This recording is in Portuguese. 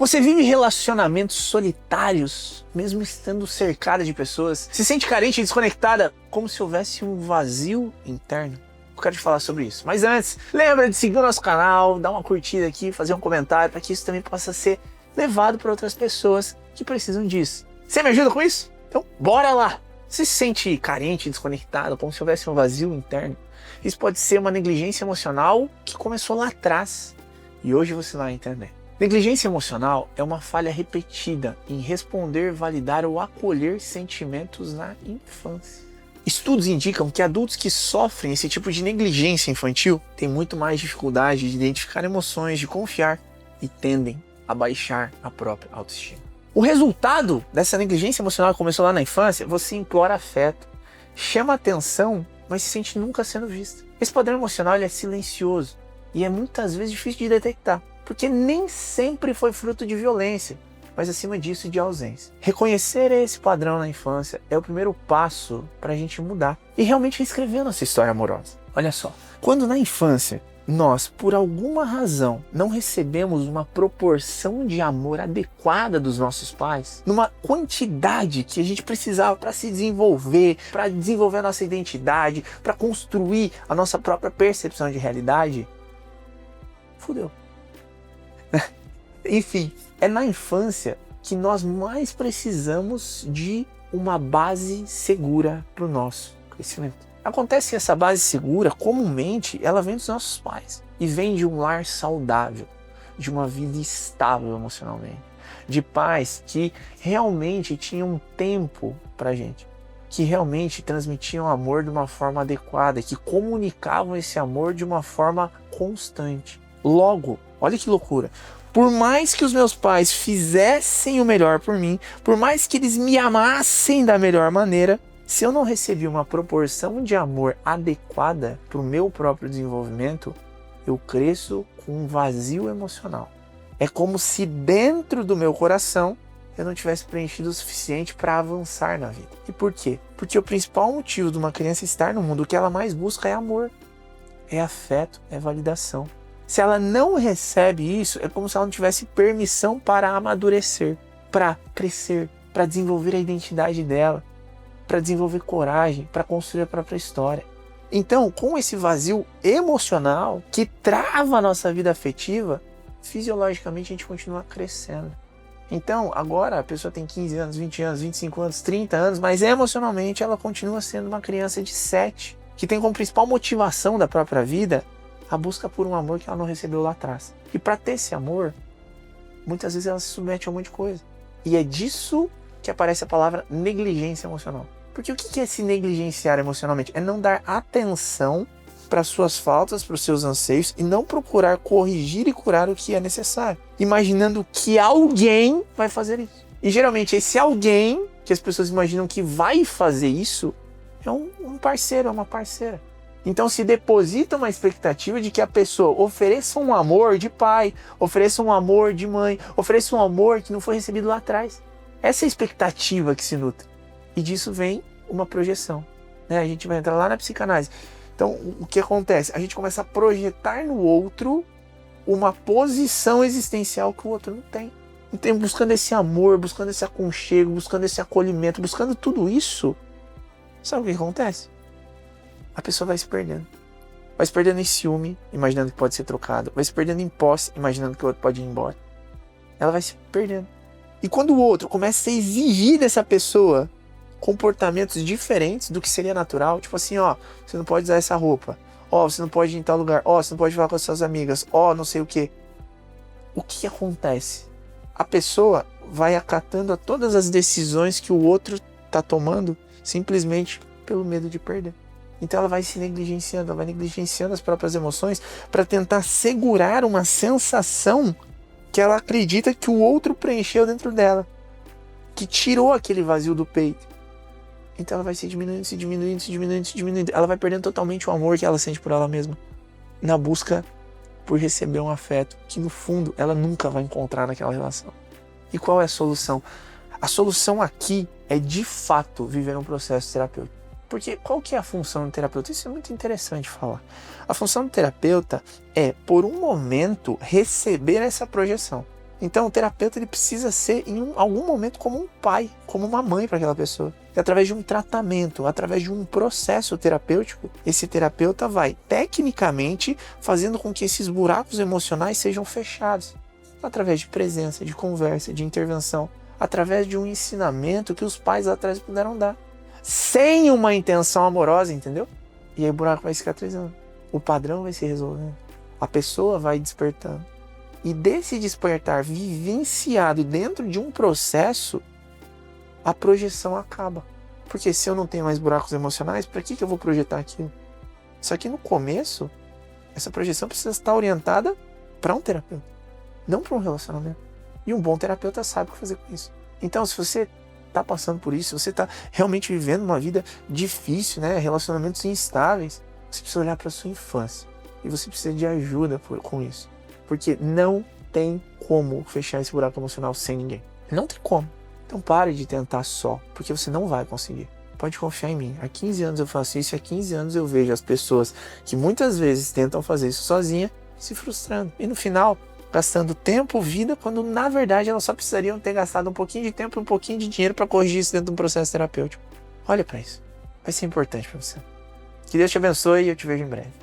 Você vive relacionamentos solitários, mesmo estando cercada de pessoas? Se sente carente e desconectada, como se houvesse um vazio interno? Eu quero te falar sobre isso. Mas antes, lembra de seguir o nosso canal, dar uma curtida aqui, fazer um comentário, para que isso também possa ser levado para outras pessoas que precisam disso. Você me ajuda com isso? Então, bora lá! Você se sente carente, desconectado, como se houvesse um vazio interno? Isso pode ser uma negligência emocional que começou lá atrás e hoje você vai entender. Negligência emocional é uma falha repetida em responder, validar ou acolher sentimentos na infância. Estudos indicam que adultos que sofrem esse tipo de negligência infantil têm muito mais dificuldade de identificar emoções, de confiar e tendem a baixar a própria autoestima. O resultado dessa negligência emocional que começou lá na infância, você implora afeto, chama atenção, mas se sente nunca sendo visto. Esse padrão emocional ele é silencioso e é muitas vezes difícil de detectar, porque nem sempre foi fruto de violência, mas acima disso de ausência. Reconhecer esse padrão na infância é o primeiro passo para a gente mudar e realmente reescrever nossa história amorosa. Olha só, quando na infância nós, por alguma razão, não recebemos uma proporção de amor adequada dos nossos pais, numa quantidade que a gente precisava para se desenvolver, para desenvolver a nossa identidade, para construir a nossa própria percepção de realidade, fudeu. Enfim, é na infância que nós mais precisamos de uma base segura para o nosso crescimento. Acontece que essa base segura, comumente, ela vem dos nossos pais. E vem de um lar saudável, de uma vida estável emocionalmente. De pais que realmente tinham tempo pra gente. Que realmente transmitiam amor de uma forma adequada, que comunicavam esse amor de uma forma constante. Logo, olha que loucura. Por mais que os meus pais fizessem o melhor por mim, por mais que eles me amassem da melhor maneira, se eu não recebi uma proporção de amor adequada para o meu próprio desenvolvimento, eu cresço com um vazio emocional. É como se dentro do meu coração eu não tivesse preenchido o suficiente para avançar na vida. E por quê? Porque o principal motivo de uma criança estar no mundo, o que ela mais busca é amor, é afeto, é validação. Se ela não recebe isso, é como se ela não tivesse permissão para amadurecer, para crescer, para desenvolver a identidade dela, para desenvolver coragem, para construir a própria história. Então, com esse vazio emocional que trava a nossa vida afetiva, fisiologicamente a gente continua crescendo. Então, agora a pessoa tem 15 anos, 20 anos, 25 anos, 30 anos, mas emocionalmente ela continua sendo uma criança de 7, que tem como principal motivação da própria vida a busca por um amor que ela não recebeu lá atrás. E para ter esse amor, muitas vezes ela se submete a um monte de coisa. E é disso que aparece a palavra negligência emocional. Porque o que é se negligenciar emocionalmente? É não dar atenção para suas faltas, para os seus anseios e não procurar corrigir e curar o que é necessário, imaginando que alguém vai fazer isso. E geralmente esse alguém que as pessoas imaginam que vai fazer isso é um parceiro, é uma parceira. Então se deposita uma expectativa de que a pessoa ofereça um amor de pai, ofereça um amor de mãe, ofereça um amor que não foi recebido lá atrás. Essa é a expectativa que se nutre. E disso vem uma projeção. Né? A gente vai entrar lá na psicanálise. Então, o que acontece? A gente começa a projetar no outro uma posição existencial que o outro não tem. Então, buscando esse amor, buscando esse aconchego, buscando esse acolhimento, buscando tudo isso, sabe o que acontece? A pessoa vai se perdendo. Vai se perdendo em ciúme, imaginando que pode ser trocado. Vai se perdendo em posse, imaginando que o outro pode ir embora. Ela vai se perdendo. E quando o outro começa a exigir dessa pessoa comportamentos diferentes do que seria natural, tipo assim, ó, você não pode usar essa roupa, ó, você não pode ir em tal lugar, ó, você não pode falar com as suas amigas, ó, não sei o que. O que acontece? A pessoa vai acatando a todas as decisões que o outro tá tomando simplesmente pelo medo de perder. Então ela vai se negligenciando, ela vai negligenciando as próprias emoções para tentar segurar uma sensação que ela acredita que o outro preencheu dentro dela, que tirou aquele vazio do peito. Então ela vai se diminuindo, se diminuindo, se diminuindo, se diminuindo. Ela vai perdendo totalmente o amor que ela sente por ela mesma, na busca por receber um afeto que no fundo ela nunca vai encontrar naquela relação. E qual é a solução? A solução aqui é de fato viver um processo terapêutico. Porque qual que é a função do terapeuta? Isso é muito interessante falar. A função do terapeuta é, por um momento, receber essa projeção. Então o terapeuta ele precisa ser em algum momento como um pai, como uma mãe para aquela pessoa. E através de um tratamento, através de um processo terapêutico, esse terapeuta vai tecnicamente fazendo com que esses buracos emocionais sejam fechados. Através de presença, de conversa, de intervenção, através de um ensinamento que os pais lá atrás puderam dar. Sem uma intenção amorosa, entendeu? E aí o buraco vai cicatrizando. O padrão vai se resolvendo. A pessoa vai despertando. E desse despertar vivenciado dentro de um processo, a projeção acaba. Porque se eu não tenho mais buracos emocionais, para que eu vou projetar aquilo? Só que no começo, essa projeção precisa estar orientada para um terapeuta, não para um relacionamento. E um bom terapeuta sabe o que fazer com isso. Então, se você está passando por isso, se você está realmente vivendo uma vida difícil, né, relacionamentos instáveis, você precisa olhar para a sua infância. E você precisa de ajuda com isso. Porque não tem como fechar esse buraco emocional sem ninguém. Não tem como. Então pare de tentar só, porque você não vai conseguir. Pode confiar em mim. Há 15 anos eu faço isso e há 15 anos eu vejo as pessoas que muitas vezes tentam fazer isso sozinha se frustrando. E no final, gastando tempo, vida, quando na verdade elas só precisariam ter gastado um pouquinho de tempo e um pouquinho de dinheiro para corrigir isso dentro de um processo terapêutico. Olha para isso. Vai ser importante para você. Que Deus te abençoe e eu te vejo em breve.